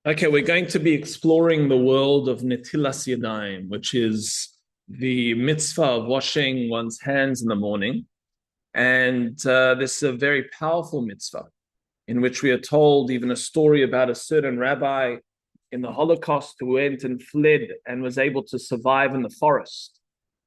Okay, we're going to be exploring the world of Netilas Yadayim, which is the mitzvah of washing one's hands in the morning. And this is a very powerful mitzvah in which we are told even a story about a certain rabbi in the Holocaust who went and fled and was able to survive in the forest.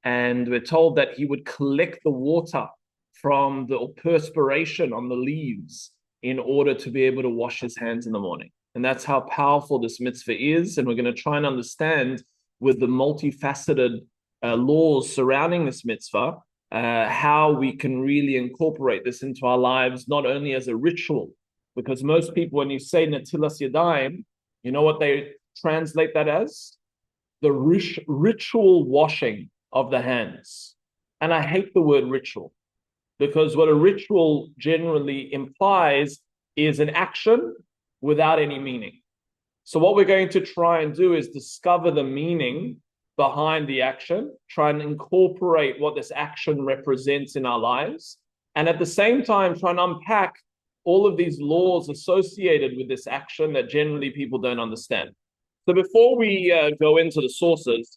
And we're told that he would collect the water from the perspiration on the leaves in order to be able to wash his hands in the morning. And that's how powerful this mitzvah is. And we're going to try and understand with the multifaceted laws surrounding this mitzvah, how we can really incorporate this into our lives, not only as a ritual, because most people, when you say Netilas Yadayim, you know what they translate that as? The ritual washing of the hands. And I hate the word ritual because what a ritual generally implies is an action without any meaning. So what we're going to try and do is discover the meaning behind the action, try and incorporate what this action represents in our lives, and at the same time try and unpack all of these laws associated with this action that generally people don't understand. So before we go into the sources,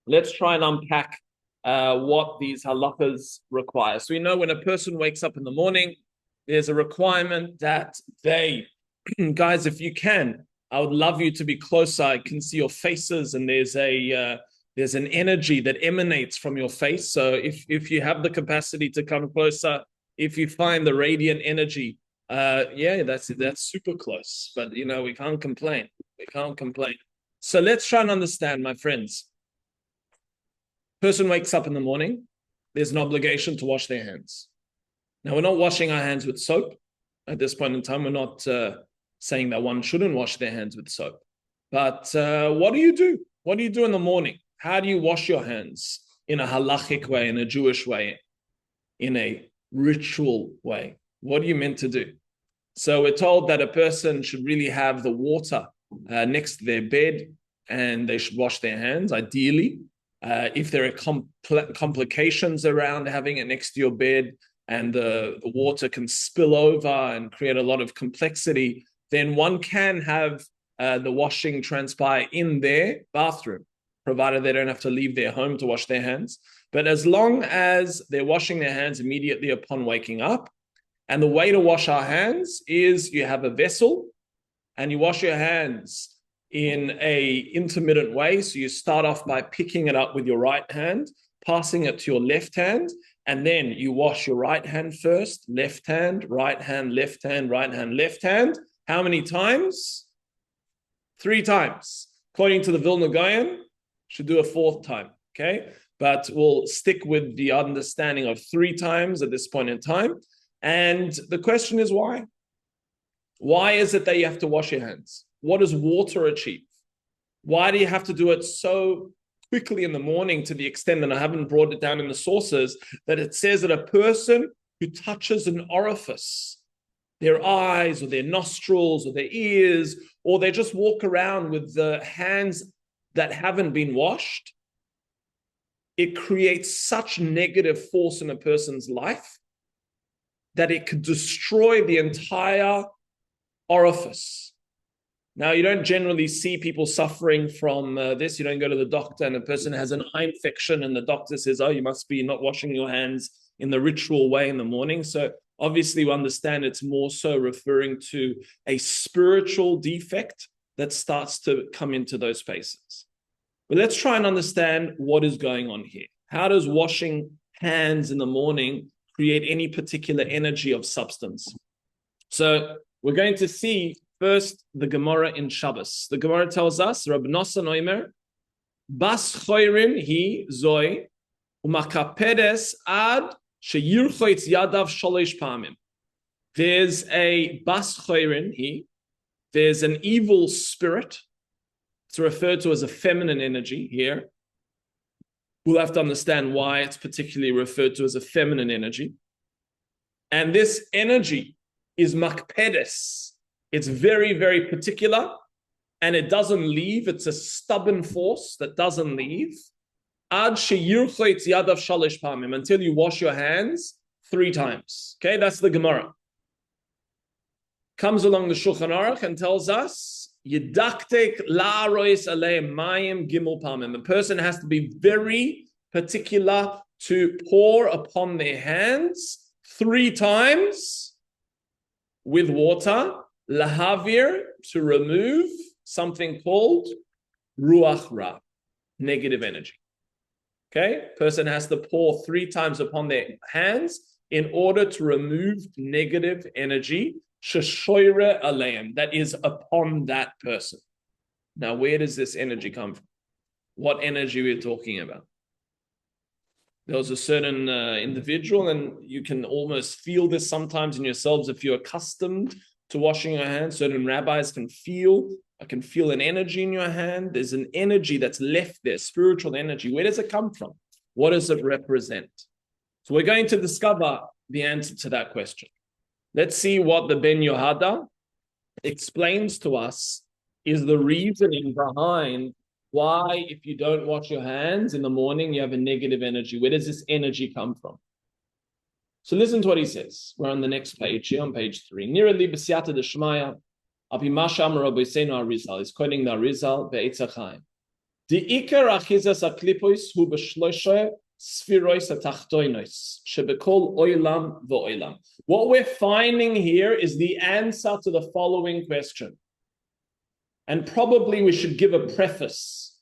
let's try and unpack what these halachas require. So we know when a person wakes up in the morning, there's a requirement that they, guys, if you can, I would love you to be closer. I can see your faces, and there's an energy that emanates from your face. So if you have the capacity to come closer, if you find the radiant energy, yeah, that's super close. But we can't complain. We can't complain. So let's try and understand, my friends. Person wakes up in the morning, there's an obligation to wash their hands. Now, we're not washing our hands with soap. At this point in time, we're not saying that one shouldn't wash their hands with soap. But what do you do? What do you do in the morning? How do you wash your hands in a halachic way, in a Jewish way, in a ritual way? What are you meant to do? So we're told that a person should really have the water next to their bed, and they should wash their hands, ideally. If there are complications around having it next to your bed and the water can spill over and create a lot of complexity, then one can have the washing transpire in their bathroom, provided they don't have to leave their home to wash their hands. But as long as they're washing their hands immediately upon waking up, and the way to wash our hands is you have a vessel and you wash your hands in a intermittent way. So you start off by picking it up with your right hand, passing it to your left hand, and then you wash your right hand first, left hand, right hand, left hand, right hand, left hand. How many times? 3 times. According to the Vilna Gaon, should do a 4th time, okay? But we'll stick with the understanding of 3 times at this point in time. And the question is why? Why is it that you have to wash your hands? What does water achieve? Why do you have to do it so quickly in the morning, to the extent that I haven't brought it down in the sources, that it says that a person who touches an orifice, their eyes or their nostrils or their ears, or they just walk around with the hands that haven't been washed, it creates such negative force in a person's life that it could destroy the entire orifice. Now, you don't generally see people suffering from this. You don't go to the doctor and a person has an eye infection and the doctor says, oh, you must be not washing your hands in the ritual way in the morning. So obviously we understand it's more so referring to a spiritual defect that starts to come into those spaces. But let's try and understand what is going on here. How does washing hands in the morning create any particular energy of substance? So we're going to see first the Gemara in Shabbos. The Gemara tells us, Rab Nosson Omer, Bas choirin hi zoi, umakapedes ad sheyirchoitz yadav sholosh pamim. There's a Bas choirin hi, there's an evil spirit. It's referred to as a feminine energy here. We'll have to understand why it's particularly referred to as a feminine energy. And this energy is makpedes. It's very, very particular, and it doesn't leave. It's a stubborn force that doesn't leave. Ad sheyirchoitz yadav shalosh pamim, until you wash your hands 3 times. Okay, that's the Gemara. Comes along the Shulchan Aruch and tells us Yidaktek la'arois aleim mayim gimel palmim. The person has to be very particular to pour upon their hands 3 times with water, lahavir, to remove something called ruach ra, negative energy. Okay, person has to pour 3 times upon their hands in order to remove negative energy, sheshoire aleim, that is upon that person. Now, where does this energy come from? What energy we're talking about? There was a certain individual, and you can almost feel this sometimes in yourselves if you're accustomed to washing your hands. Certain rabbis can feel an energy in your hand. There's an energy that's left there, spiritual energy. Where does it come from? What does it represent? So we're going to discover the answer to that question. Let's see what the Ben Yohada explains to us is the reasoning behind why, if you don't wash your hands in the morning, you have a negative energy. Where does this energy come from? So listen to what he says. We're on the next page here, on page 3. Nirali b'siyata d'shmaya, api masham rabbeinu Arizal. He's quoting the Arizal be'etz hachaim. Di'ikar achizas aklipois hu b'shlosha sfirois atachtoinos shebekol oilam v'oilam. What we're finding here is the answer to the following question. And probably we should give a preface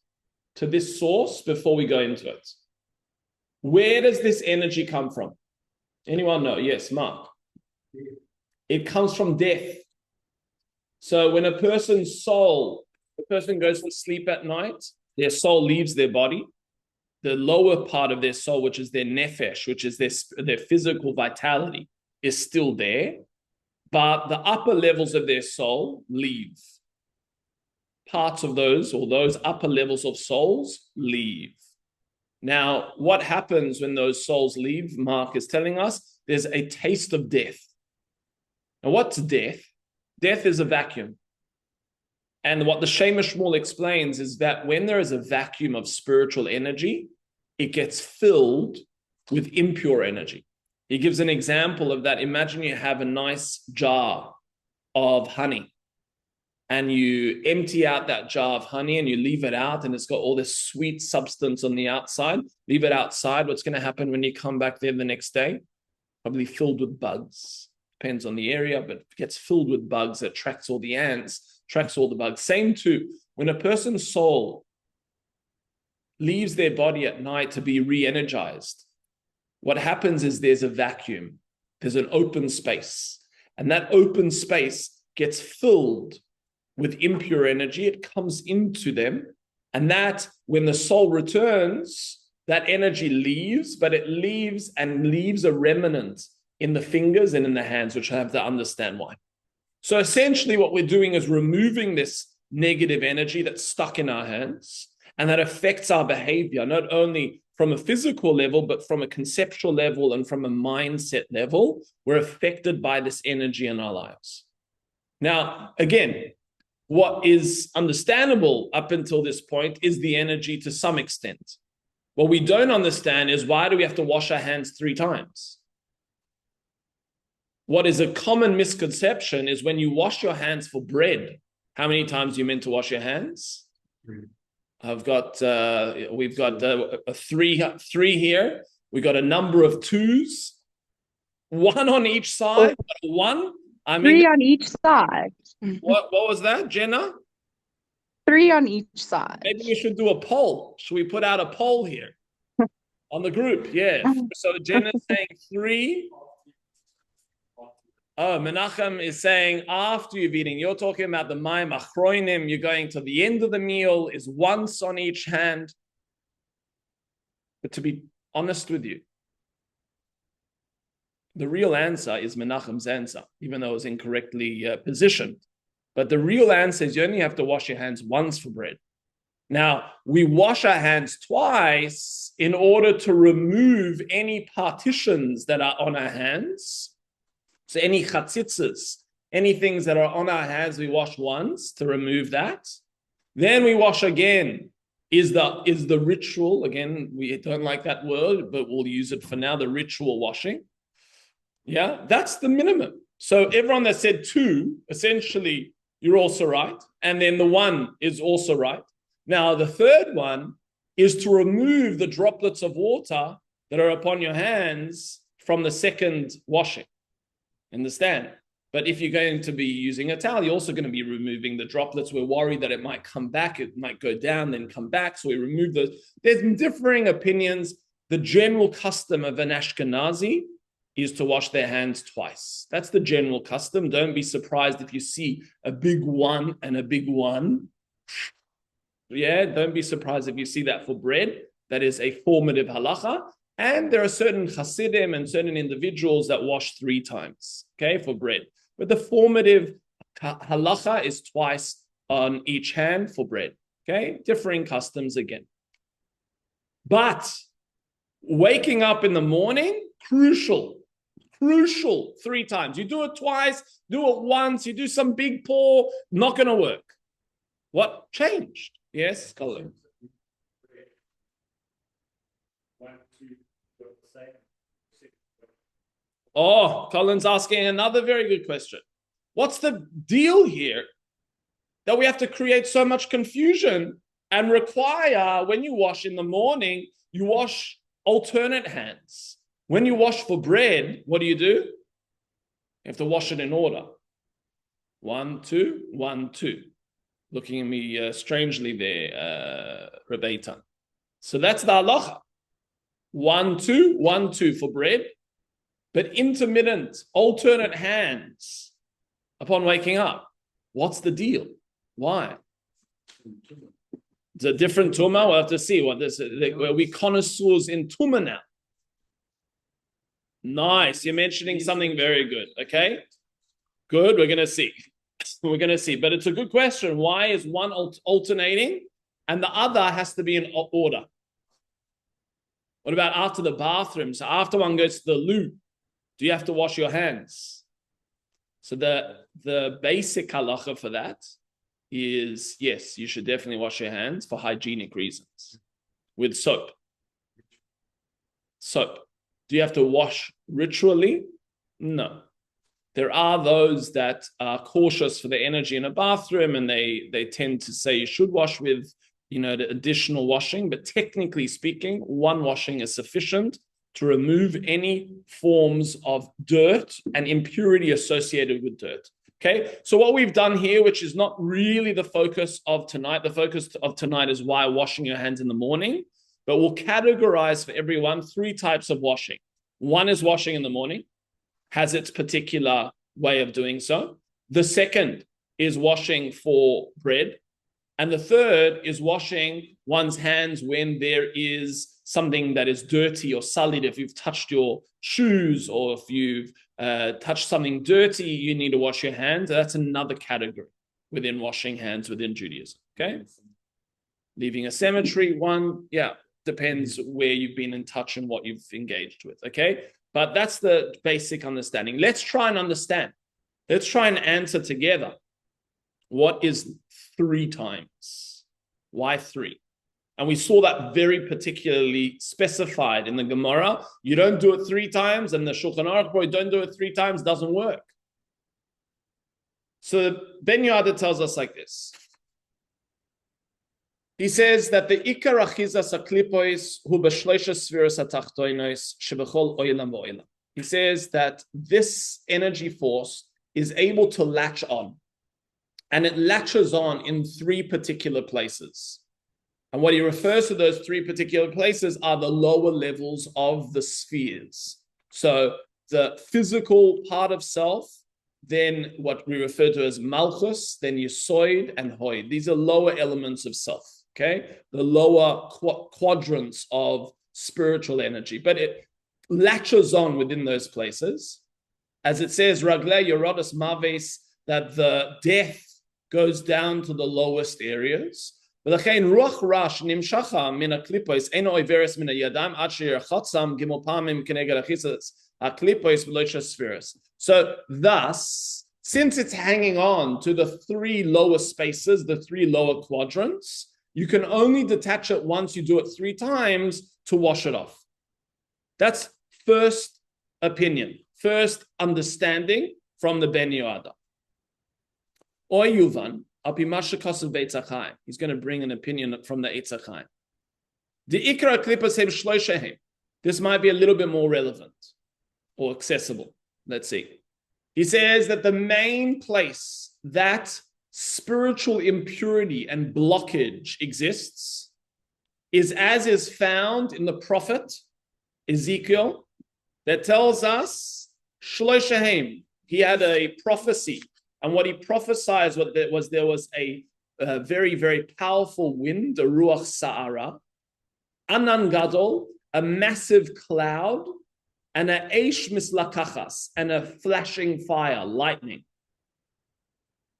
to this source before we go into it. Where does this energy come from? Anyone know? Yes, Mark. It comes from death. So when a person's soul, the person goes to sleep at night, their soul leaves their body. The lower part of their soul, which is their nefesh, which is their physical vitality, is still there. But the upper levels of their soul leave. Parts of those, or those upper levels of souls, leave. Now, what happens when those souls leave? Mark is telling us there's a taste of death. Now, what's death? Death is a vacuum. And what the Shemesh Shmuel explains is that when there is a vacuum of spiritual energy, it gets filled with impure energy. He gives an example of that. Imagine you have a nice jar of honey, and you empty out that jar of honey and you leave it out, and it's got all this sweet substance on the outside. Leave it outside. What's going to happen when you come back there the next day? Probably filled with bugs. Depends on the area, but it gets filled with bugs. It attracts all the ants, attracts all the bugs. Same too, when a person's soul leaves their body at night to be re-energized, what happens is there's a vacuum. There's an open space. And that open space gets filled with impure energy. It comes into them, and that when the soul returns, that energy leaves, but it leaves a remnant in the fingers and in the hands, which I have to understand why. So essentially what we're doing is removing this negative energy that's stuck in our hands, and that affects our behavior, not only from a physical level, but from a conceptual level and from a mindset level. We're affected by this energy in our lives. Now, again, what is understandable up until this point is the energy to some extent. What we don't understand is, why do we have to wash our hands 3 times? What is a common misconception is when you wash your hands for bread, how many times are you meant to wash your hands? 3. We've got a three here. We've got a number of 2s, 1 on each side. 1. I mean, 3 on each side. What was that, Jenna? 3 on each side. Maybe we should do a poll. Should we put out a poll here on the group? Yeah. So Jenna's saying 3. Oh, Menachem is saying after you've eaten. You're talking about the Mayim Achroinim. You're going to the end of the meal, is once on each hand. But to be honest with you, the real answer is Menachem's answer, even though it was incorrectly positioned. But the real answer is you only have to wash your hands once for bread. Now, we wash our hands twice in order to remove any partitions that are on our hands. So any chatzitzas, any things that are on our hands, we wash once to remove that. Then we wash again. Is the ritual, again, we don't like that word, but we'll use it for now, the ritual washing. Yeah, that's the minimum. So everyone that said 2, essentially, you're also right. And then the 1 is also right. Now, the third one is to remove the droplets of water that are upon your hands from the second washing. Understand? But if you're going to be using a towel, you're also going to be removing the droplets. We're worried that it might come back. It might go down, then come back. So we remove those. There's differing opinions. The general custom of an Ashkenazi is to wash their hands twice. That's the general custom. Don't be surprised if you see a big 1 and a big 1. Yeah, don't be surprised if you see that for bread. That is a formative halacha. And there are certain Hasidim and certain individuals that wash 3 times, okay, for bread. But the formative halacha is twice on each hand for bread, okay? Differing customs again. But waking up in the morning, crucial, 3 times. You do it twice, do it once, you do some big pour, not going to work. What changed? Yes, Colin. Oh, Colin's asking another very good question. What's the deal here that we have to create so much confusion and require when you wash in the morning, you wash alternate hands? When you wash for bread, what do? You have to wash it in order. 1, 2, 1, 2. Looking at me strangely there, Rebeitan. So that's the halacha. 1, 2, 1, 2 for bread. But intermittent, alternate hands upon waking up. What's the deal? Why? It's a different tumah. We'll have to see what this is. Are we connoisseurs in tumah now? Nice. You're mentioning something very good. Okay. Good. We're going to see. We're going to see. But it's a good question. Why is one alternating and the other has to be in order? What about after the bathroom? So after one goes to the loo, do you have to wash your hands? So the basic halacha for that is, yes, you should definitely wash your hands for hygienic reasons with soap. Soap. Do you have to wash ritually? No. There are those that are cautious for the energy in a bathroom and they tend to say you should wash with, the additional washing, but technically speaking, one washing is sufficient to remove any forms of dirt and impurity associated with dirt. Okay, so what we've done here, which is not really the focus of tonight, the focus of tonight is why washing your hands in the morning, but we'll categorize for everyone 3 types of washing. One is washing in the morning, has its particular way of doing so. The second is washing for bread. And the third is washing one's hands when there is something that is dirty or sullied. If you've touched your shoes or if you've touched something dirty, you need to wash your hands. That's another category within washing hands within Judaism. Okay? Leaving a cemetery, one, depends where you've been in touch and what you've engaged with. Okay? But that's the basic understanding. Let's try and understand. Let's try and answer together. What is 3 times? Why 3? And we saw that very particularly specified in the Gemara. You don't do it 3 times, and the Shulchan Aruch, boy, don't do it 3 times, doesn't work. So Ben Yoada tells us like this. He says that the Ikar Achizas HaKlipois hu b'shloisha sfiros hatachtoinos shebechol oilam v'oilam. He says that this energy force is able to latch on. And it latches on in 3 particular places. And what he refers to those 3 particular places are the lower levels of the spheres. So the physical part of self, then what we refer to as Malchus, then Yesoid and Hoid. These are lower elements of self, okay? The lower quadrants of spiritual energy. But it latches on within those places. As it says, Ragle Yorodas Maves, that the death goes down to the lowest areas. ולכן רוח רש נמשכה מן הקליפוס אינו עיוורס מן הידיים עד שירחצם גמול פעמים כנגד אחיזת הקליפוס ולא ישספירס. So thus, since it's hanging on to the 3 lower spaces, the 3 lower quadrants, you can only detach it once you do it 3 times to wash it off. That's first opinion, first understanding from the Ben Yoada. Or Yuvan, he's going to bring an opinion from the Eitz HaChaim. The Ikra Klippas Hem Shloishahem. This might be a little bit more relevant or accessible. Let's see. He says that the main place that spiritual impurity and blockage exists is as is found in the prophet Ezekiel that tells us Shloishahem. He had a prophecy, and what he prophesied was there was a very, very powerful wind, a ruach sa'ara, anan gadol, a massive cloud, and a eish mislakachas, and a flashing fire, lightning.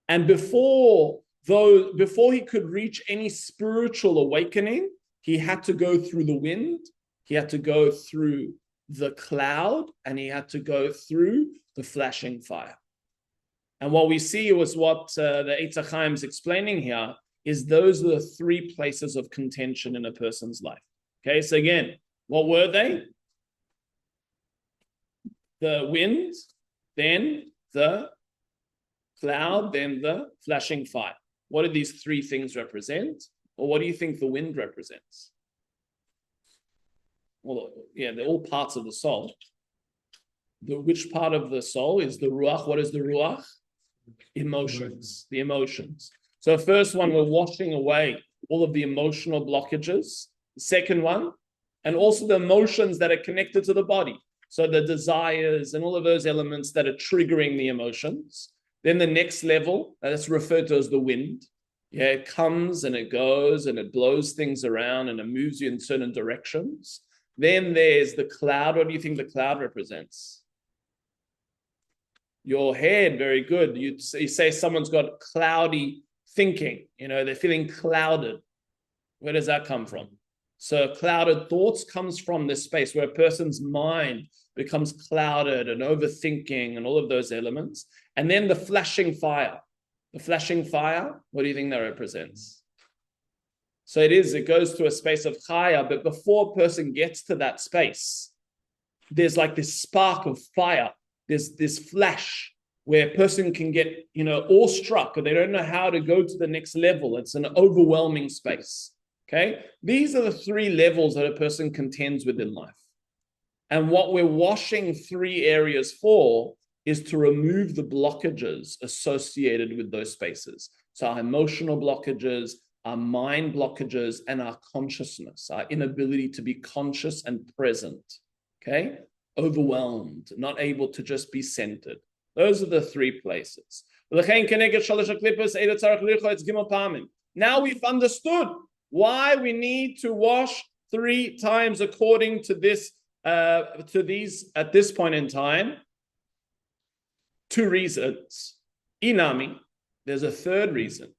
And before he could reach any spiritual awakening, he had to go through the wind, he had to go through the cloud, and he had to go through the flashing fire. And what we see was what the Eitz HaChaim is explaining here is those are the three places of contention in a person's life. Okay, so again, what were they? The wind, then the cloud, then the flashing fire. What do these three things represent? Or what do you think the wind represents? Well, yeah, they're all parts of the soul. Which part of the soul is the ruach? What is the ruach? Emotions, the emotions. So first one, we're washing away all of the emotional blockages. The second one, and also the emotions that are connected to the body. So the desires and all of those elements that are triggering the emotions. Then the next level, that's referred to as the wind. Yeah, it comes and it goes and it blows things around and it moves you in certain directions. Then there's the cloud. What do you think the cloud represents? Your head, very good. You say someone's got cloudy thinking. You know, they're feeling clouded. Where does that come from? So clouded thoughts comes from this space where a person's mind becomes clouded and overthinking and all of those elements. And then the flashing fire. The flashing fire, what do you think that represents? So it goes to a space of chaya, but before a person gets to that space, there's like this spark of fire. There's this flash where a person can get, awestruck, or they don't know how to go to the next level. It's an overwhelming space. Okay, these are the three levels that a person contends with in life. And what we're washing three areas for is to remove the blockages associated with those spaces. So our emotional blockages, our mind blockages, and our consciousness, our inability to be conscious and present. Okay, overwhelmed, not able to just be centered. Those are the three places. Now we've understood why we need to wash 3 times according to this, to these at this point in time. 2 reasons. Inami, there's a third reason.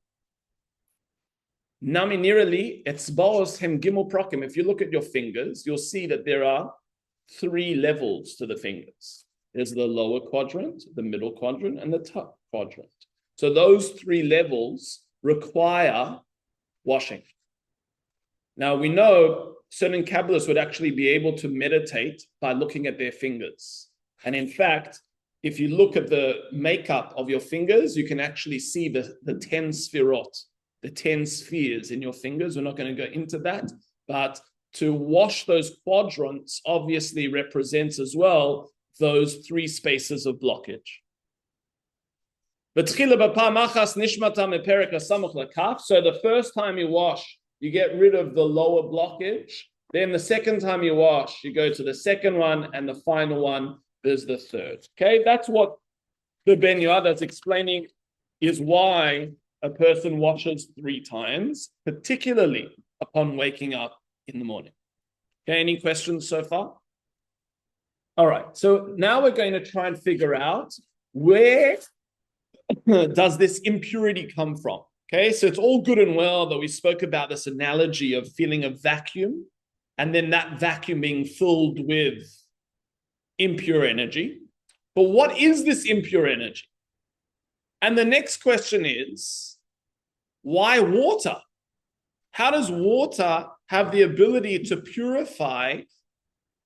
Nami nirali etzbaos hem gimel prokim. If you look at your fingers, you'll see that there are 3 levels to the fingers. There's the lower quadrant, the middle quadrant, and the top quadrant. So those 3 levels require washing. Now, we know certain Kabbalists would actually be able to meditate by looking at their fingers. And in fact, if you look at the makeup of your fingers, you can actually see the 10 sphirot, the 10 spheres in your fingers. We're not going to go into that, but to wash those quadrants obviously represents as well those 3 spaces of blockage. So the first time you wash, you get rid of the lower blockage. Then the second time you wash, you go to the second one, and the final one is the third. Okay, that's what the Ben Yoada is explaining, is why a person washes 3 times, particularly upon waking up in the morning. Okay, any questions so far? All right, so now we're going to try and figure out where does this impurity come from? Okay, so it's all good and well that we spoke about this analogy of feeling a vacuum and then that vacuum being filled with impure energy. But what is this impure energy? And the next question is, why water? How does water have the ability to purify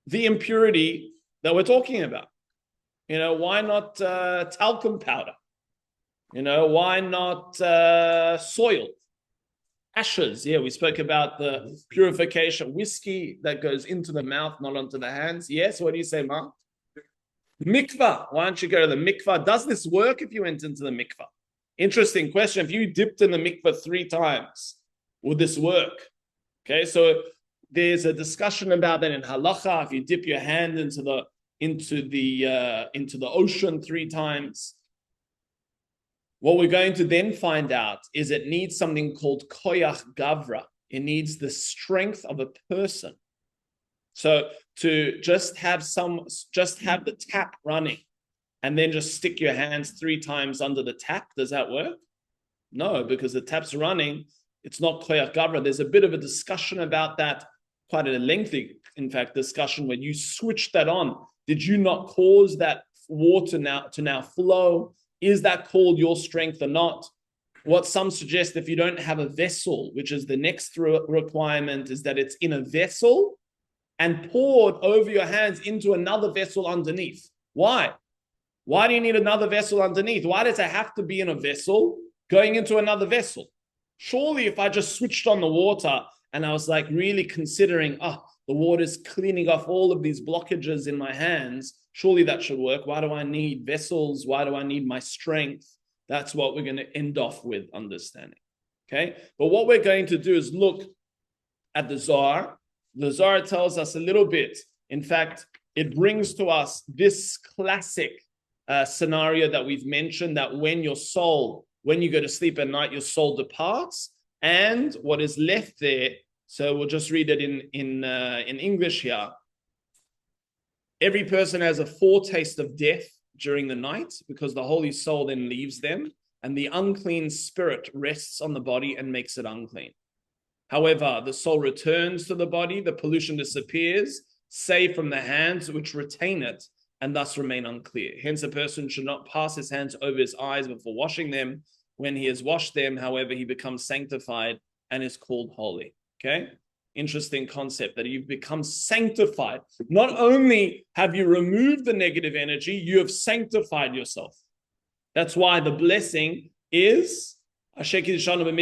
the impurity that we're talking about? Why not talcum powder? Why not soil? Ashes. Yeah, we spoke about the purification. Whiskey that goes into the mouth, not onto the hands. Yes, what do you say, Mark? Mikvah. Why don't you go to the mikvah? Does this work if you went into the mikvah? Interesting question. If you dipped in the mikvah 3 times, would this work? Okay, so there's a discussion about that in halacha. If you dip your hand into the ocean 3 times, what we're going to then find out is it needs something called koyach gavra. It needs the strength of a person. So to just have the tap running and then just stick your hands 3 times under the tap, does that work? No, because the tap's running. It's not koyach gavra. There's a bit of a discussion about that, quite a lengthy, in fact, discussion when you switch that on. Did you not cause that water to now flow? Is that called your strength or not? What some suggest, if you don't have a vessel, which is the next requirement, is that it's in a vessel and poured over your hands into another vessel underneath. Why? Why do you need another vessel underneath? Why does it have to be in a vessel going into another vessel? Surely if I just switched on the water and I was like really considering, the water's cleaning off all of these blockages in my hands, surely that should work. Why do I need vessels? Why do I need my strength? That's what we're going to end off with understanding. Okay? But what we're going to do is look at the Zohar. The Zohar tells us a little bit. In fact, it brings to us this classic scenario that we've mentioned, that when you go to sleep at night, your soul departs, and what is left there. So we'll just read it in English here. Every person has a foretaste of death during the night because the Holy Soul then leaves them, and the unclean spirit rests on the body and makes it unclean. However, the soul returns to the body, the pollution disappears, save from the hands which retain it, and thus remain unclear. Hence, a person should not pass his hands over his eyes before washing them. When he has washed them, however, he becomes sanctified and is called holy. Okay? Interesting concept that you've become sanctified. Not only have you removed the negative energy, you have sanctified yourself. That's why the blessing is Netilas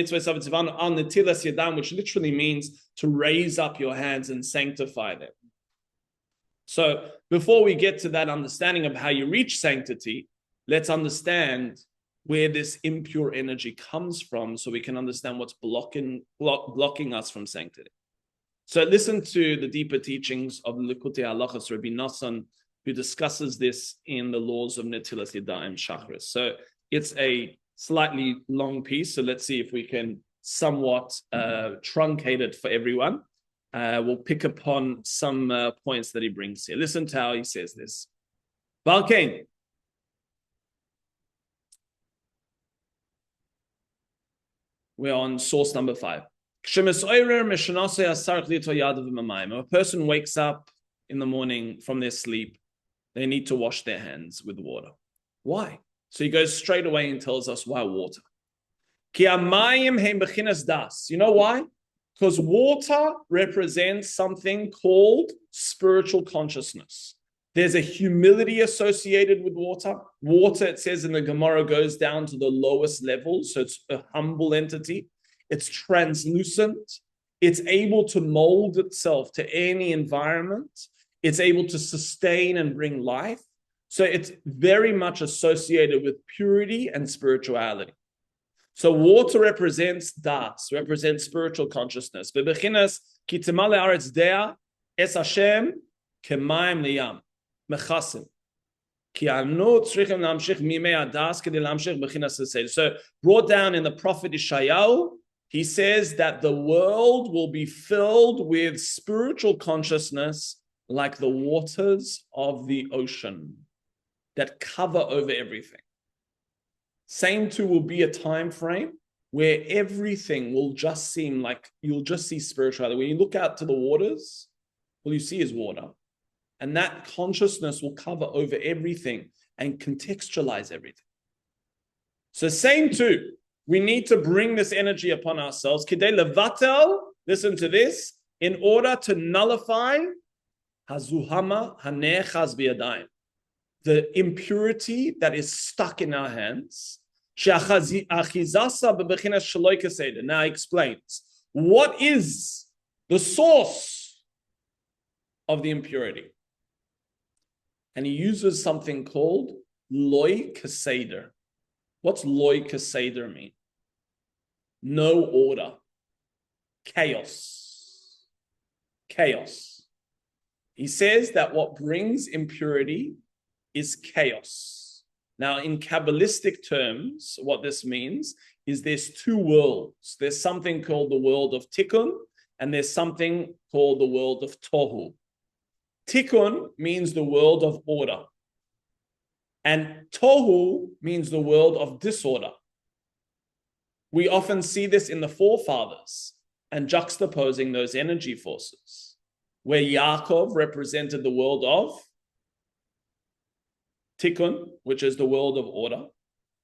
Yadayim, which literally means to raise up your hands and sanctify them. So before we get to that understanding of how you reach sanctity, let's understand where this impure energy comes from so we can understand what's blocking us from sanctity. So listen to the deeper teachings of Likutei Halachos Rabbi Nosson, who discusses this in the laws of Netilas Yadayim Shachris. So it's a slightly long piece, so let's see if we can somewhat truncate it for everyone. We'll pick upon some points that he brings here. Listen to how he says this. Balkain. We're on source number 5. When a person wakes up in the morning from their sleep, they need to wash their hands with water. Why? So he goes straight away and tells us why water. You know why? Because water represents something called spiritual consciousness. There's a humility associated with water. Water, it says in the Gemara, goes down to the lowest level, so it's a humble entity. It's translucent. It's able to mold itself to any environment. It's able to sustain and bring life. So it's very much associated with purity and spirituality. So water represents das, represents spiritual consciousness. Bebechinas ki temal haaretz dea es Hashem k'mayim liyam mechasim. Ki anu tzrichim lamshich mimei hadas kedei lamshich bechinas haseder. So brought down in the prophet Ishayahu, he says that the world will be filled with spiritual consciousness like the waters of the ocean that cover over everything. Same too will be a time frame where everything will just seem like you'll just see spirituality. When you look out to the waters, all you see is water. And that consciousness will cover over everything and contextualize everything. So same too, we need to bring this energy upon ourselves. Kidei levatel, listen to this, in order to nullify hazuhama hanechaz biyadayim, the impurity that is stuck in our hands. Now he explains what is the source of the impurity. And he uses something called loy kaseder. What's loy kaseder mean? No order. Chaos. Chaos. He says that what brings impurity is chaos. Now, in Kabbalistic terms, what this means is there's two worlds. There's something called the world of tikkun, and there's something called the world of tohu. Tikkun means the world of order, and tohu means the world of disorder. We often see this in the forefathers and juxtaposing those energy forces, where Yaakov represented the world of tikkun, which is the world of order,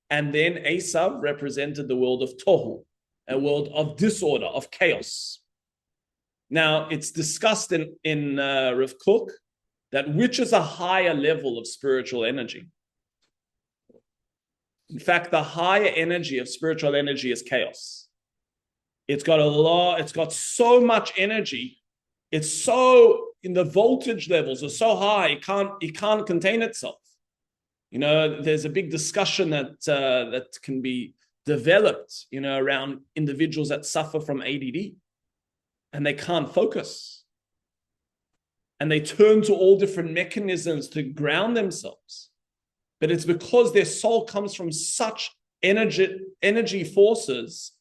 and then Esav represented the world of tohu, a world of disorder, of chaos. Now, it's discussed in Rav Kook that which is a higher level of spiritual energy. In fact, the higher energy of spiritual energy is chaos. It's got so much energy. It's so, in the voltage levels are so high, it can't contain itself. You know, there's a big discussion that can be developed, you know, around individuals that suffer from ADD and they can't focus. And they turn to all different mechanisms to ground themselves. But it's because their soul comes from such energy forces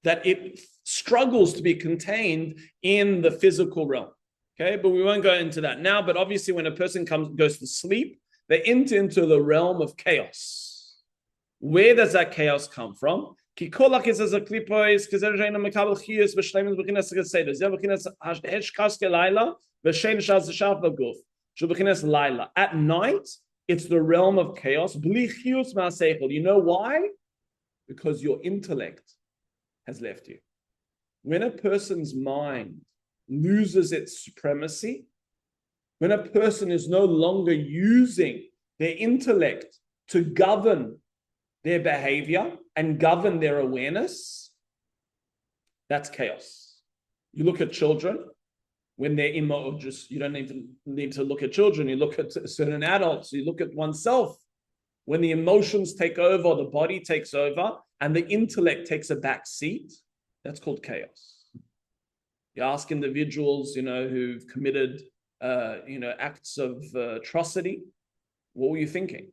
that it struggles to be contained in the physical realm. Okay, but we won't go into that now. But obviously, when a person goes to sleep, they enter into the realm of chaos. Where does that chaos come from? At night, it's the realm of chaos. You know why? Because your intellect has left you. When a person's mind loses its supremacy, when a person is no longer using their intellect to govern their behavior and govern their awareness, that's chaos. You look at children, when they're you don't need to look at children, you look at certain adults, you look at oneself. When the emotions take over, the body takes over, and the intellect takes a back seat, that's called chaos. You ask individuals, you know, who've committed, acts of atrocity, what were you thinking?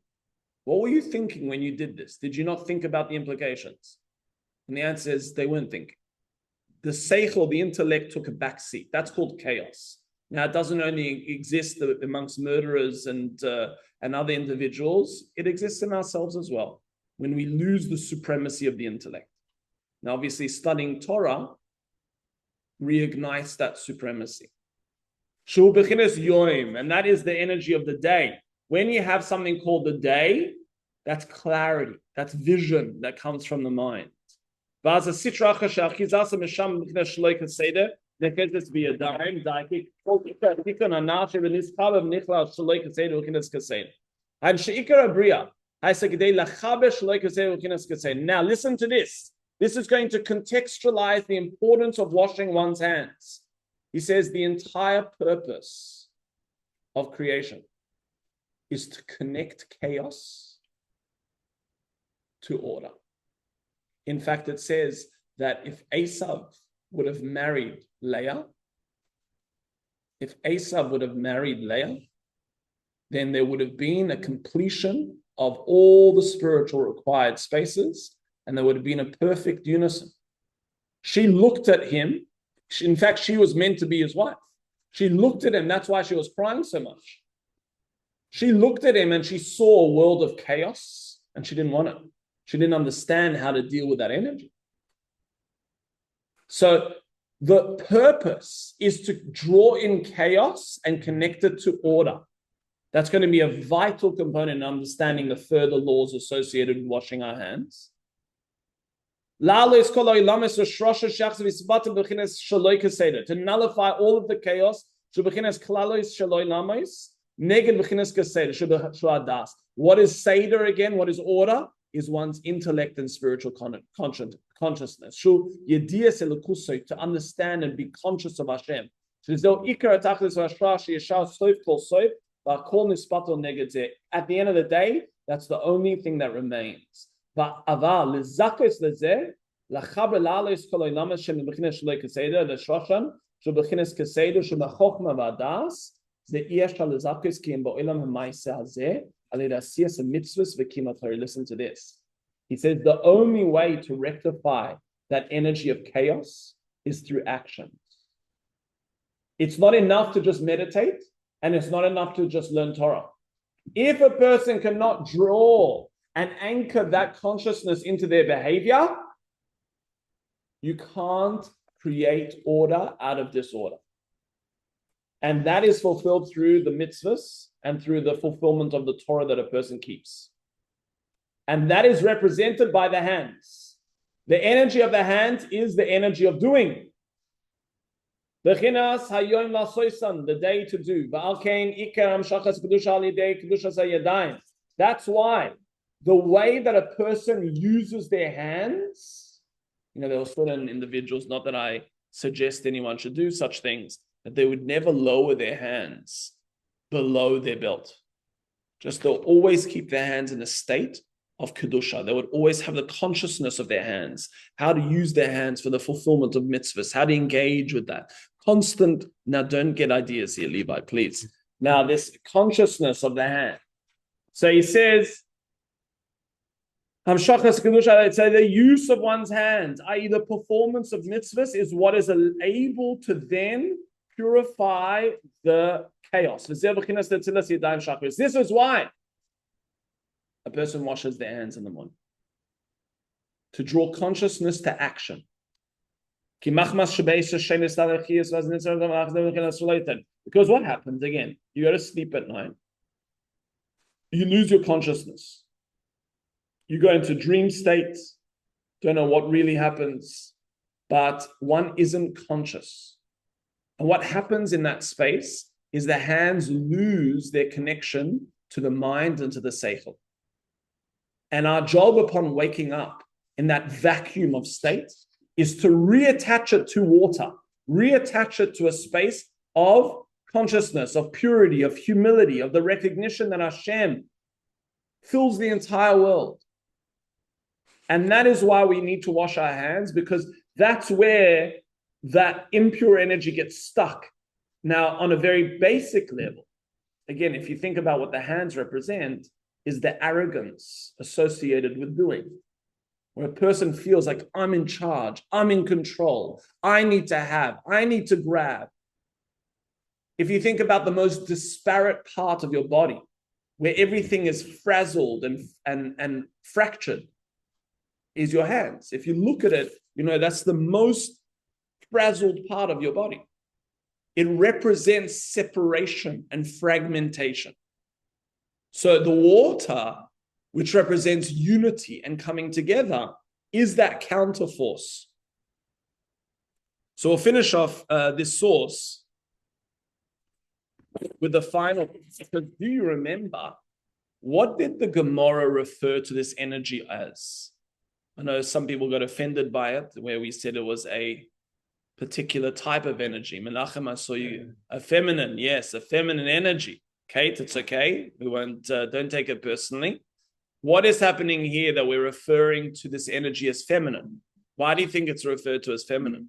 What were you thinking when you did this? Did you not think about the implications? And the answer is they weren't thinking. The seichel, the intellect, took a back seat. That's called chaos. Now, it doesn't only exist amongst murderers and other individuals. It exists in ourselves as well, when we lose the supremacy of the intellect. Now, obviously, studying Torah reignites that supremacy. Shu b'chinas yoim, and that is the energy of the day. When you have something called the day, that's clarity, that's vision that comes from the mind. Now listen to this. This is going to contextualize the importance of washing one's hands. He says the entire purpose of creation is to connect chaos to order. In fact, it says that if Esav would have married Leah, then there would have been a completion of all the spiritual required spaces, and there would have been a perfect unison. She looked at him. In fact, she was meant to be his wife. She looked at him. That's why she was crying so much. She looked at him and she saw a world of chaos, and she didn't want it. She didn't understand how to deal with that energy. So the purpose is to draw in chaos and connect it to order. That's going to be a vital component in understanding the further laws associated with washing our hands. To nullify all of the chaos, what is Seder again? What is order? is one's intellect and spiritual consciousness. To understand and be conscious of Hashem. At the end of the day, that's the only thing that remains. Listen to this. He says the only way to rectify that energy of chaos is through actions. It's not enough to just meditate, and it's not enough to just learn Torah. If a person cannot draw and anchor that consciousness into their behavior, you can't create order out of disorder. And that is fulfilled through the mitzvahs and through the fulfillment of the Torah that a person keeps. And that is represented by the hands. The energy of the hands is the energy of doing. The day to do. That's why the way that a person uses their hands, there are certain individuals, not that I suggest anyone should do such things, that they would never lower their hands below their belt. Just they'll always keep their hands in a state of Kedusha. They would always have the consciousness of their hands, how to use their hands for the fulfillment of mitzvahs, how to engage with that. Constant, now don't get ideas here, Levi, please. Now this consciousness of the hand. So he says, the use of one's hands, i.e. the performance of mitzvahs, is what is able to then purify the chaos. This is why a person washes their hands in the morning. To draw consciousness to action. Because what happens, again, you go to sleep at night, you lose your consciousness. You go into dream states, don't know what really happens, but one isn't conscious. And what happens in that space is the hands lose their connection to the mind and to the seichel. And our job upon waking up in that vacuum of state is to reattach it to water, reattach it to a space of consciousness, of purity, of humility, of the recognition that Hashem fills the entire world. And that is why we need to wash our hands, because that's where that impure energy gets stuck. Now, on a very basic level, again, if you think about what the hands represent, is the arrogance associated with doing. Where a person feels like, I'm in charge, I'm in control, I need to have, I need to grab. If you think about the most disparate part of your body, where everything is frazzled and fractured, is your hands. If you look at it, that's the most frazzled part of your body. It represents separation and fragmentation. So the water, which represents unity and coming together, is that counterforce. So we'll finish off this source with the final. Because do you remember, what did the Gemara refer to this energy as? I know some people got offended by it, where we said it was a particular type of energy. Menachem, I saw you, a feminine, yes, a feminine energy. Kate, it's okay. We won't, don't take it personally. What is happening here that we're referring to this energy as feminine? Why do you think it's referred to as feminine?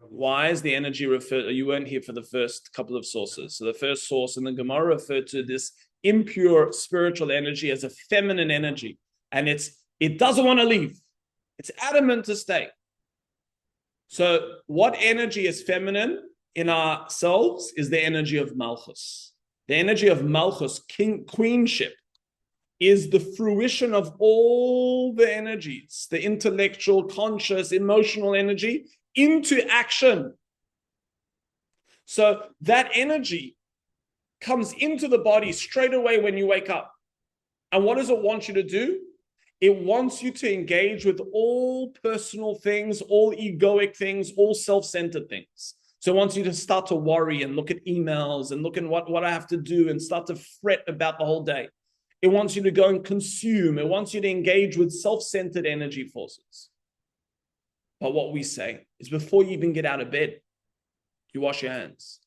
Why is the energy referred? You weren't here for the first couple of sources. So the first source in the Gemara referred to this impure spiritual energy as a feminine energy. And it doesn't want to leave. It's adamant to stay. So what energy is feminine in ourselves is the energy of Malchus. The energy of Malchus, queenship, is the fruition of all the energies, the intellectual, conscious, emotional energy, into action. So that energy comes into the body straight away when you wake up. And what does it want you to do? It wants you to engage with all personal things, all egoic things, all self-centered things. So it wants you to start to worry and look at emails and look at what I have to do and start to fret about the whole day. It wants you to go and consume. It wants you to engage with self-centered energy forces. But what we say is before you even get out of bed, you wash your hands.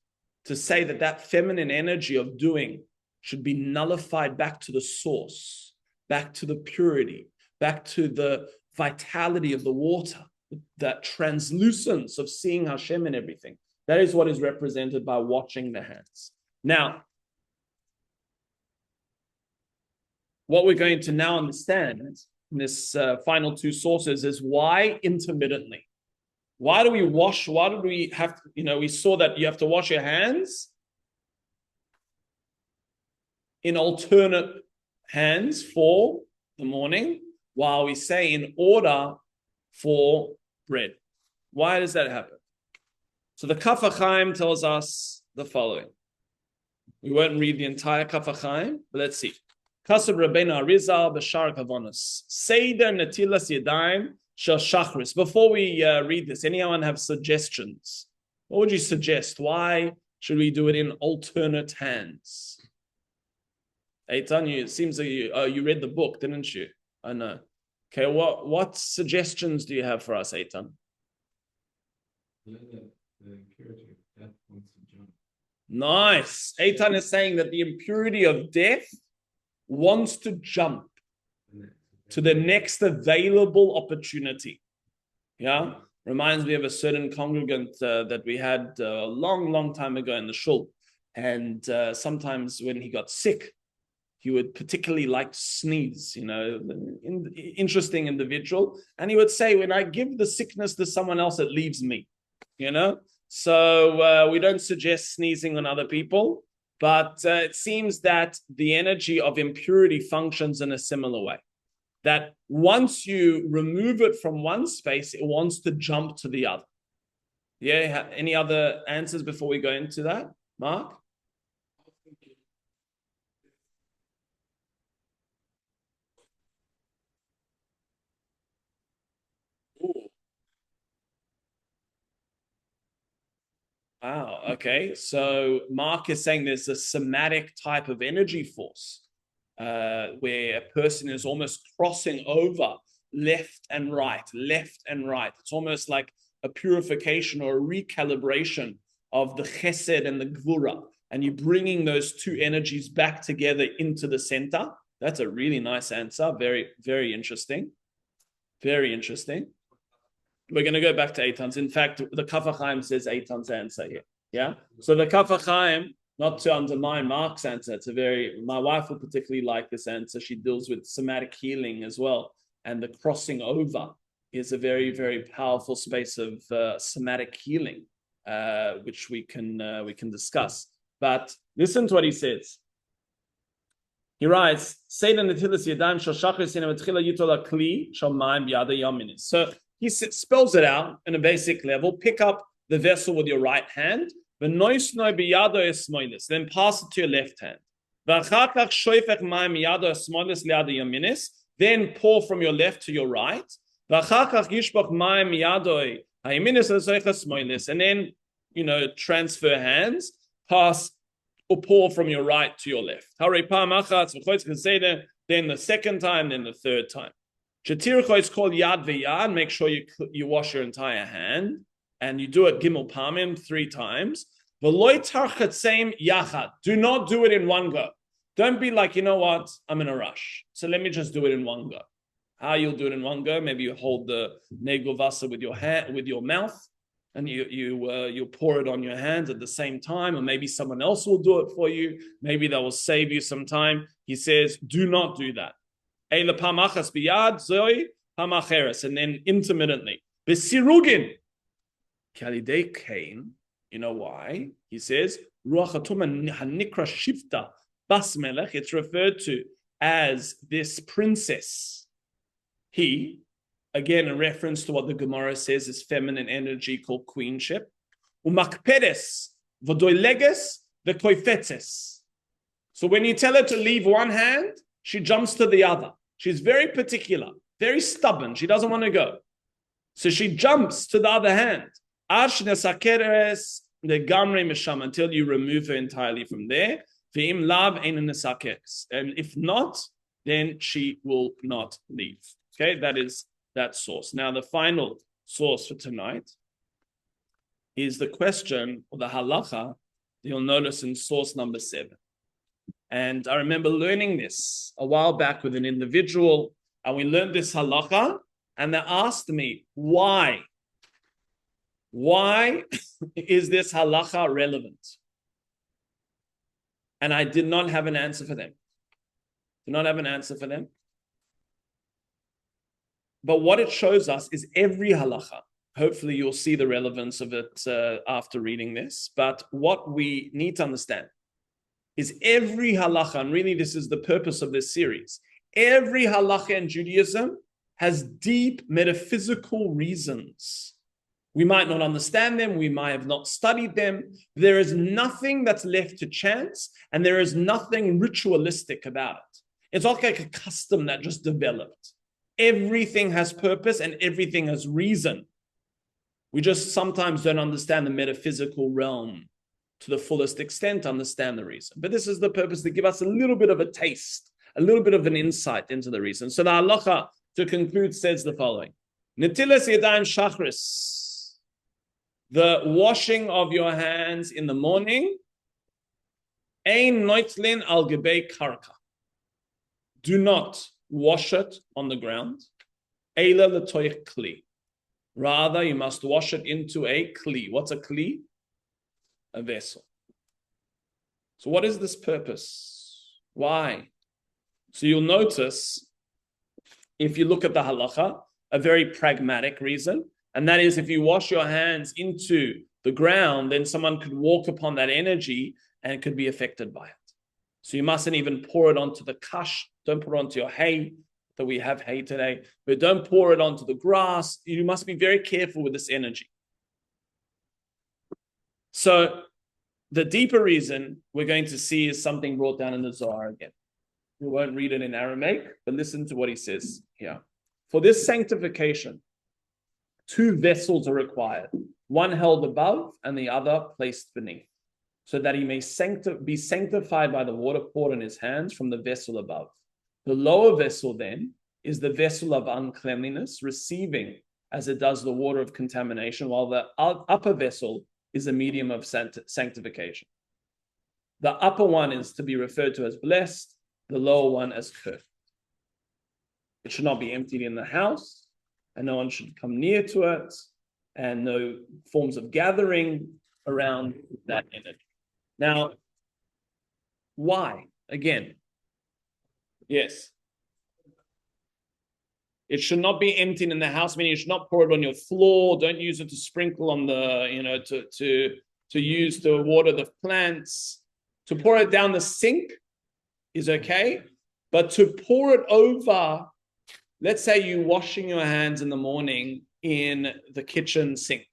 To say that feminine energy of doing should be nullified back to the source, back to the purity, back to the vitality of the water, that translucence of seeing Hashem and everything. That is what is represented by washing the hands. Now, what we're going to now understand in this final two sources is why intermittently. Why do we wash? Why do we have to, we saw that you have to wash your hands in alternate hands for the morning, while we say in order for bread. Why does that happen? So the Kaf HaChaim tells us the following. We won't read the entire Kaf HaChaim, but let's see. Kasav Rabbeinu Arizal B'Shar Kavonos. Seder Netilas Yadayim Shel Shachris. Before we read this, anyone have suggestions? What would you suggest? Why should we do it in alternate hands? Eitan, it seems that you read the book, didn't you? I know. Okay, what suggestions do you have for us, Eitan? The impurity of death wants to jump. Nice. Eitan is saying that the impurity of death wants to jump to the next available opportunity. Yeah? Reminds me of a certain congregant that we had a long time ago in the shul. And sometimes when he got sick, he would particularly like to sneeze, interesting individual. And he would say, when I give the sickness to someone else, it leaves me, So we don't suggest sneezing on other people, but it seems that the energy of impurity functions in a similar way. That once you remove it from one space, it wants to jump to the other. Yeah, any other answers before we go into that? Mark? Wow, okay. So Mark is saying there's a somatic type of energy force where a person is almost crossing over left and right. It's almost like a purification or a recalibration of the chesed and the gvura. And you're bringing those two energies back together into the center. That's a really nice answer. Very, very interesting. Very interesting. We're going to go back to Eitan's. In fact, the Kaf HaChaim says Eitan's answer here. Yeah. So the Kaf HaChaim, not to undermine Mark's answer, my wife will particularly like this answer. She deals with somatic healing as well. And the crossing over is a very, very powerful space of somatic healing, which we can discuss. But listen to what he says. He writes, Seder Netilas Yadayim Shel Shachris Ina Matchila Yitol HaKli Shel Mayim B'Yadei Yaminis. So he spells it out in a basic level. Pick up the vessel with your right hand, then pass it to your left hand. Then pour from your left to your right. And then, transfer hands, pass or pour from your right to your left. Then the second time, then the third time. Shetircha is called yad v'yad. Make sure you wash your entire hand, and you do it gimel pamim 3 times. V'loy tarchatzeim yachad. Do not do it in one go. Don't be like, you know what, I'm in a rush, so let me just do it in one go. How you'll do it in one go? Maybe you hold the negel vasa with your hand, with your mouth, and you pour it on your hands at the same time, or maybe someone else will do it for you. Maybe that will save you some time. He says, do not do that. And then intermittently. Besirugin. You know why? He says, it's referred to as this princess. He, again, a reference to what the Gemara says is feminine energy called queenship. Umakpedes, vodoileges, vekoifetes. So when you tell her to leave one hand, she jumps to the other. She's very particular, very stubborn. She doesn't want to go. So she jumps to the other hand. until you remove her entirely from there. And if not, then she will not leave. Okay, that is that source. Now, the final source for tonight is the question, or the halacha, you'll notice in source number 7. And I remember learning this a while back with an individual, and we learned this halacha, and they asked me, why? Why is this halacha relevant? And I did not have an answer for them. Did not have an answer for them. But what it shows us is every halacha. Hopefully you'll see the relevance of it after reading this. But what we need to understand is every halacha, and really this is the purpose of this series, every halacha in Judaism has deep metaphysical reasons. We might not understand them, we might have not studied them. There is nothing that's left to chance, and there is nothing ritualistic about it. It's not like a custom that just developed. Everything has purpose and everything has reason. We just sometimes don't understand the metaphysical realm to the fullest extent to understand the reason. But this is the purpose, to give us a little bit of a taste, a little bit of an insight into the reason. So the halacha, to conclude, says the following. Netilas Yadayim shachris, the washing of your hands in the morning, ein noitlin al gebei karka. Do not wash it on the ground. Eila l'toich kli. Rather, you must wash it into a kli. What's a kli? A vessel. So what is this purpose? Why? So you'll notice, if you look at the halacha, a very pragmatic reason, and that is if you wash your hands into the ground, then someone could walk upon that energy and could be affected by it. So you mustn't even pour it onto the kash. Don't pour it onto your hay, that we have hay today, but don't pour it onto the grass. You must be very careful with this energy. So the deeper reason we're going to see is something brought down in the Zohar again. We won't read it in Aramaic, but listen to what he says here. For this sanctification, 2 vessels are required, one held above and the other placed beneath, so that he may be sanctified by the water poured in his hands from the vessel above. The lower vessel then is the vessel of uncleanliness, receiving as it does the water of contamination, while the upper vessel is a medium of sanctification. The upper one is to be referred to as blessed, the lower one as cursed. It should not be emptied in the house, and no one should come near to it, and no forms of gathering around that energy. Now, why? Again, yes. It should not be emptied in the house, meaning you should not pour it on your floor. Don't use it to sprinkle on the, to use to water the plants. To pour it down the sink is okay, but to pour it over, let's say you're washing your hands in the morning in the kitchen sink,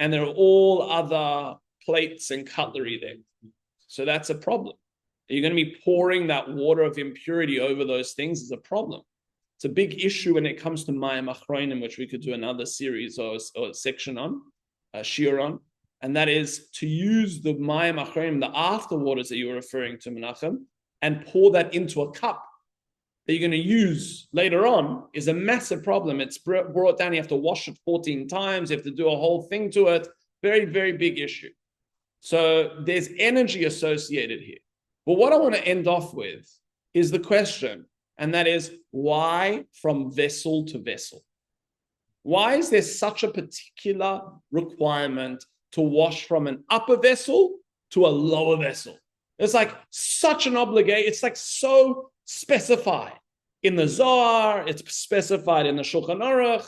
and there are all other plates and cutlery there. So that's a problem. You're going to be pouring that water of impurity over those things is a problem. It's a big issue when it comes to Mayim Achronim, which we could do another series or section on, shiur on, and that is to use the Mayim Achronim, the afterwaters that you were referring to, Menachem, and pour that into a cup that you're going to use later on is a massive problem. It's brought down. You have to wash it 14 times. You have to do a whole thing to it. Very, very big issue. So there's energy associated here. But what I want to end off with is the question, and that is, why from vessel to vessel? Why is there such a particular requirement to wash from an upper vessel to a lower vessel? It's like such an obligation. It's like so specified in the Zohar. It's specified in the Shulchan Aruch.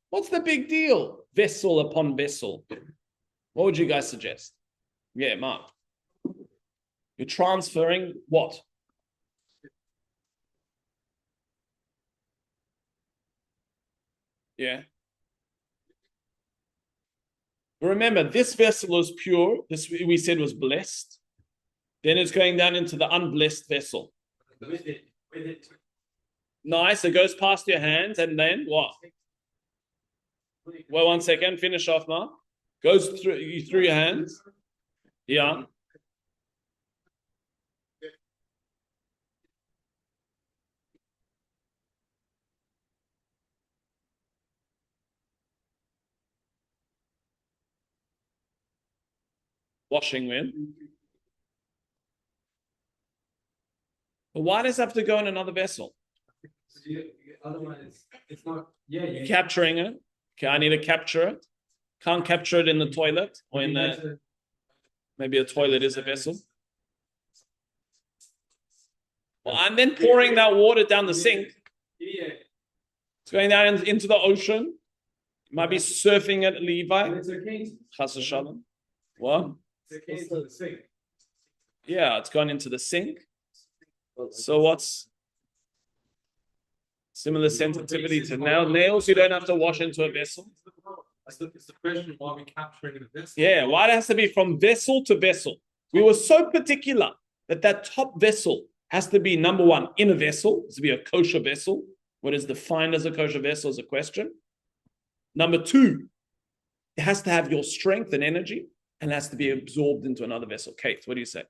What's the big deal? Vessel upon vessel. What would you guys suggest? Yeah, Mark. You're transferring what? Yeah. Remember, this vessel is pure. This we said was blessed. Then it's going down into the unblessed vessel. With it. Nice. It goes past your hands, and then what? Well, 1 second. Finish off, Mark. Goes through your hands. Yeah. Washing with. But why does it have to go in another vessel? Otherwise, it's not. Yeah, you Capturing it. Okay, I need to capture it. Can't capture it in the toilet or in the. Maybe a toilet is a vessel. Well, I'm then pouring that water down the sink. Yeah. It's going down into the ocean. You might be surfing at Levi. It's okay. Chas v'shalom. What? It's okay to the sink. Yeah, it's gone into the sink. So what's similar sensitivity to nails? You don't have to wash into a vessel. It's the question, why are we capturing the vessel? Yeah, why it has to be from vessel to vessel? We were so particular that top vessel has to be, number one, in a vessel. It has to be a kosher vessel. What is defined as a kosher vessel is a question. Number two, it has to have your strength and energy and has to be absorbed into another vessel. Kate, what do you say?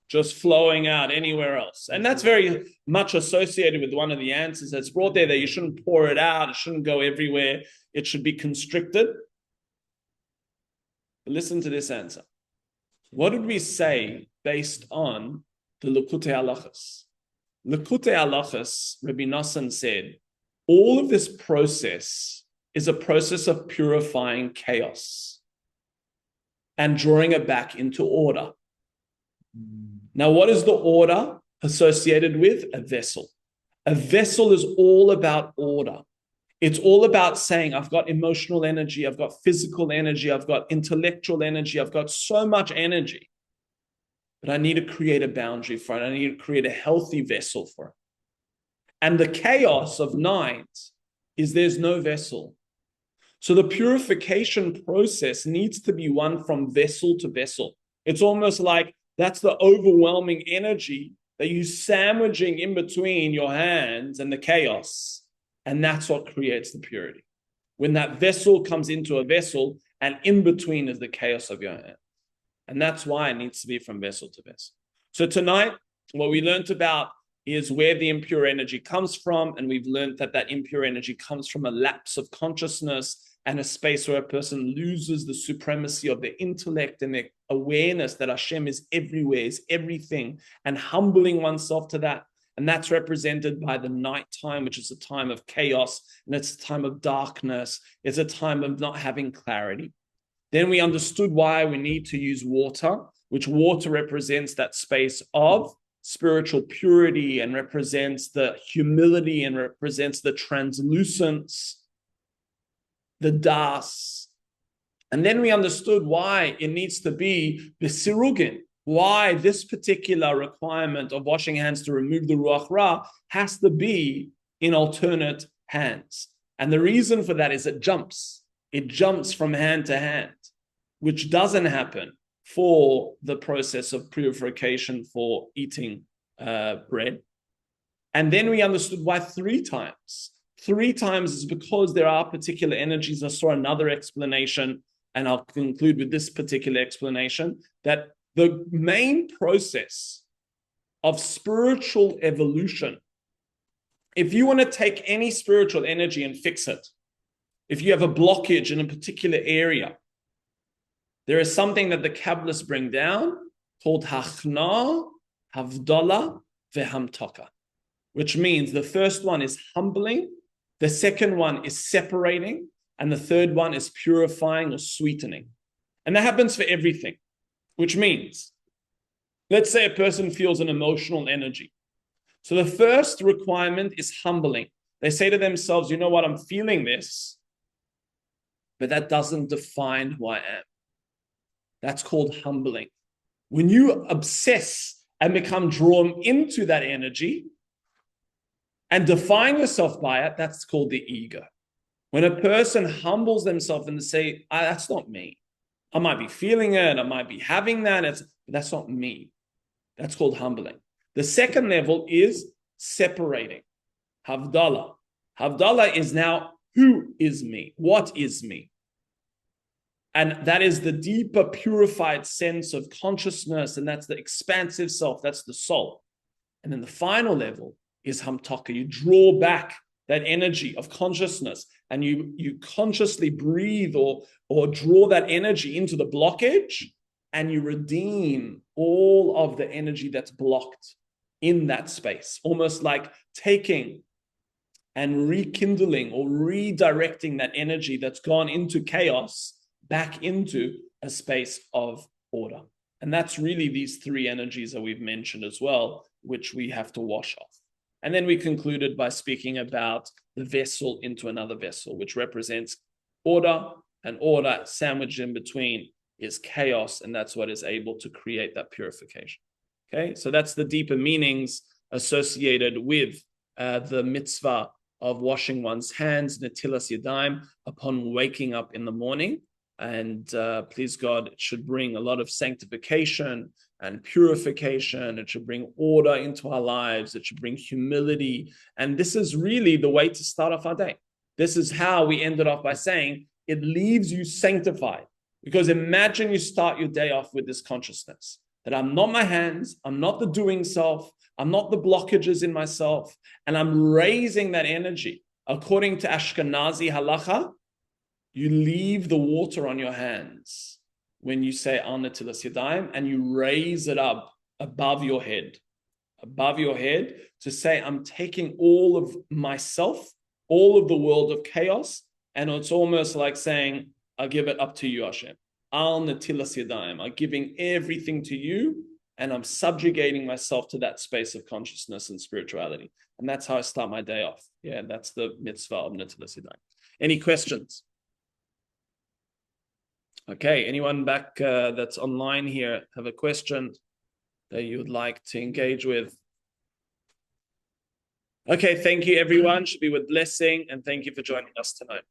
Just flowing out anywhere else. And that's very much associated with one of the answers that's brought there, that you shouldn't pour it out. It shouldn't go everywhere. It should be constricted. But listen to this answer. What did we say based on the Likutei Halachos? Likutei Halachos, Rabbi Nosson said, all of this process is a process of purifying chaos and drawing it back into order. Now, what is the order associated with a vessel? A vessel is all about order. It's all about saying, I've got emotional energy, I've got physical energy, I've got intellectual energy, I've got so much energy, but I need to create a boundary for it. I need to create a healthy vessel for it. And the chaos of night is there's no vessel. So the purification process needs to be one from vessel to vessel. It's almost like that's the overwhelming energy that you're sandwiching in between your hands and the chaos. And that's what creates the purity. When that vessel comes into a vessel and in between is the chaos of your hand. And that's why it needs to be from vessel to vessel. So tonight, what we learned about is where the impure energy comes from. And we've learned that impure energy comes from a lapse of consciousness and a space where a person loses the supremacy of their intellect and their awareness that Hashem is everywhere, is everything, and humbling oneself to that. And that's represented by the nighttime, which is a time of chaos, and it's a time of darkness. It's a time of not having clarity. Then we understood why we need to use water, which water represents that space of spiritual purity and represents the humility and represents the translucence, the das. And then we understood why it needs to be the sirugin, why this particular requirement of washing hands to remove the ruach ra has to be in alternate hands. And the reason for that is it jumps from hand to hand, which doesn't happen for the process of purification for eating bread. And then we understood why 3 times. 3 times is because there are particular energies. I saw another explanation, and I'll conclude with this particular explanation, that the main process of spiritual evolution, if you want to take any spiritual energy and fix it, if you have a blockage in a particular area, there is something that the Kabbalists bring down called Hachna, Havdalah, Vehamtaka, which means the first one is humbling, the second one is separating, and the third one is purifying or sweetening. And that happens for everything, which means, let's say a person feels an emotional energy. So the first requirement is humbling. They say to themselves, you know what, I'm feeling this, but that doesn't define who I am. That's called humbling. When you obsess and become drawn into that energy and define yourself by it, that's called the ego. When a person humbles themselves and they say, that's not me. I might be feeling it, I might be having that, but that's not me. That's called humbling. The second level is separating. Havdalah. Havdalah is now, who is me? What is me? And that is the deeper, purified sense of consciousness, and that's the expansive self, that's the soul. And then the final level is hamtaka. You draw back that energy of consciousness, and you consciously breathe or draw that energy into the blockage, and you redeem all of the energy that's blocked in that space, almost like taking and rekindling or redirecting that energy that's gone into chaos back into a space of order. And that's really these three energies that we've mentioned as well, which we have to wash off. And then we concluded by speaking about the vessel into another vessel, which represents order, and order sandwiched in between is chaos, and that's what is able to create that purification. Okay, so that's the deeper meanings associated with the mitzvah of washing one's hands, Netilas Yadayim, upon waking up in the morning. And please God, it should bring a lot of sanctification and purification. It should bring order into our lives. It should bring humility. And this is really the way to start off our day. This is how we ended off by saying it leaves you sanctified. Because imagine you start your day off with this consciousness that I'm not my hands, I'm not the doing self, I'm not the blockages in myself, and I'm raising that energy. According to Ashkenazi halacha, you leave the water on your hands when you say Al Netilas Yadayim, and you raise it up above your head to say, I'm taking all of myself, all of the world of chaos, and it's almost like saying, I'll give it up to you, Hashem. Al Netilas Yadayim. I'm giving everything to you, and I'm subjugating myself to that space of consciousness and spirituality. And that's how I start my day off. Yeah, that's the mitzvah of Netilas Yadayim. Any questions? Okay, anyone back that's online here have a question that you would like to engage with? Okay, thank you everyone. Should be with blessing, and thank you for joining us tonight.